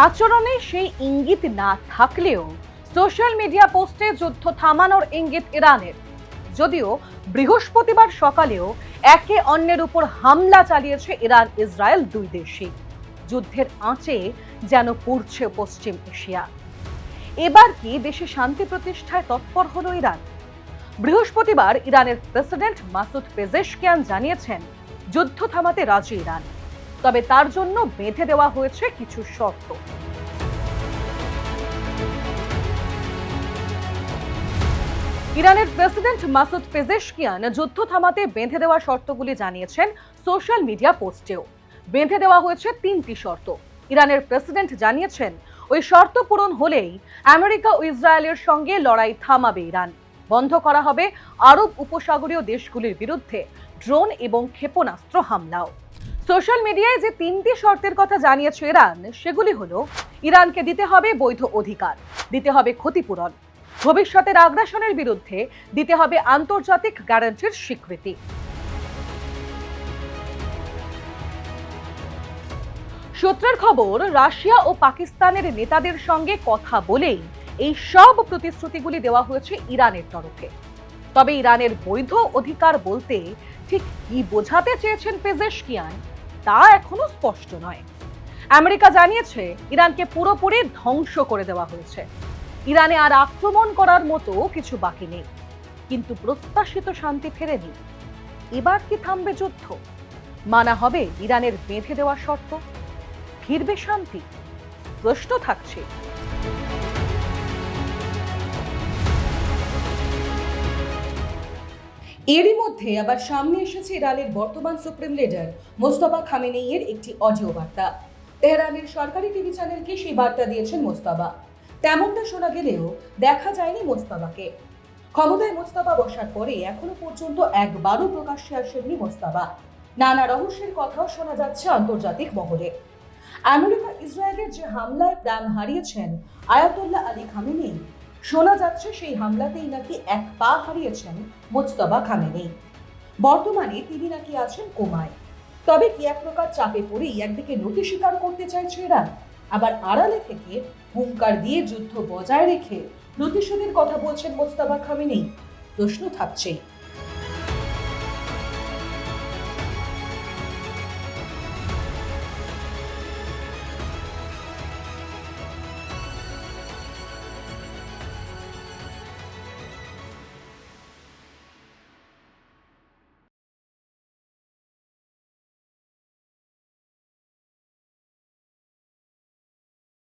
আচরণে সেই ইঙ্গিত না থাকলেও সোশ্যাল মিডিয়া পোস্টে যুদ্ধ থামানোর ইঙ্গিত ইরানের। যদিও বৃহস্পতিবার সকালেও একে অন্যের উপর হামলা চালিয়েছে ইরান ইসরায়েল দুই দেশই। যুদ্ধের আঁচে যেন পুড়ছে পশ্চিম এশিয়া। এবার কি দেশে শান্তি প্রতিষ্ঠায় তৎপর হলো ইরান? বৃহস্পতিবার ইরানের প্রেসিডেন্ট মাসুদ পেজেশকিয়ান জানিয়েছেন যুদ্ধ থামাতে রাজি ইরান, তবে তার জন্য বেঁধে দেওয়া হয়েছে কিছু শর্ত। ইরানের প্রেসিডেন্ট মাসুদ পেজেশকিয়ান যুদ্ধ থামাতে বেঁধে দেওয়া শর্তগুলি জানিয়েছেন সোশ্যাল মিডিয়া পোস্টেও। বেঁধে দেওয়া হয়েছে 3টি শর্ত। ইরানের প্রেসিডেন্ট জানিয়েছেন ওই শর্ত পূরণ হলেই আমেরিকা ও ইসরায়েলের সঙ্গে লড়াই থামাবে ইরান। বন্ধ করা হবে আরব উপসাগরীয় দেশগুলির বিরুদ্ধে ড্রোন এবং ক্ষেপণাস্ত্র হামলাও। সোশ্যাল মিডিয়ায় যে 3টি শর্তের কথা জানিয়েছে ইরান, সেগুলি হলো ইরানকে দিতে হবে বৈধ অধিকার, দিতে হবে ক্ষতিপূরণ, ভবিষ্যতের আগ্রাসনের বিরুদ্ধে দিতে হবে আন্তর্জাতিক গ্যারান্টির স্বীকৃতি। সূত্রের খবর, রাশিয়া ও পাকিস্তানের নেতাদের সঙ্গে কথা বলেই এই সব প্রতিশ্রুতিগুলি দেওয়া হয়েছে ইরানের তরফে। তবে ইরানের বৈধ অধিকার বলতে ঠিক কি বোঝাতে চেয়েছেন পেজেশকিয়ান তা এখনো স্পষ্ট নয়। আমেরিকা জানিয়েছে ইরানকে পুরোপুরি ধ্বংস করে দেওয়া হয়েছে, ইরানে আর আক্রমণ করার মতো কিছু বাকি নেই। কিন্তু প্রত্যাশিত শান্তি ফেরেনি। এবার কি থামবে যুদ্ধ? মানা হবে ইরানের বেঁধে দেওয়া শর্ত? ফিরবে শান্তি? প্রশ্ন থাকছে। এরই মধ্যে আবার সামনে এসেছে ইরানের বর্তমান সুপ্রিম লিডার মোস্তফা খামেনেইয়ের একটি অডিও বার্তা। তেহরানের সরকারি টিভি চ্যানেলকে সেই বার্তা দিয়েছেন মোস্তফা। তেমনটা শোনা গেলেও দেখা যায়নি মোস্তফাকে। ক্ষমতায় মোস্তফা বসার পরে এখনো পর্যন্ত একবারও প্রকাশ্যে আসেননি মোস্তফা। নানা রহস্যের কথাও শোনা যাচ্ছে আন্তর্জাতিক মহলে। আমেরিকা ইসরায়েলের যে হামলায় প্রাণ হারিয়েছেন আয়াতুল্লাহ আলী খামেনেই, শোনা যাচ্ছে সেই হামলাতেই নাকি এক পা হারিয়েছেন মোজতবা খামেনেই। বর্তমানে তিনি নাকি আছেন কোমায়। তবে কি এক প্রকার চাপে পড়েই একদিকে নতি স্বীকার করতে চাইছে ইরান, আবার আড়ালে থেকে হুঙ্কার দিয়ে যুদ্ধ বজায় রেখে প্রতিশোধের কথা বলছেন মোজতবা খামেনেই? প্রশ্ন থাকছেই।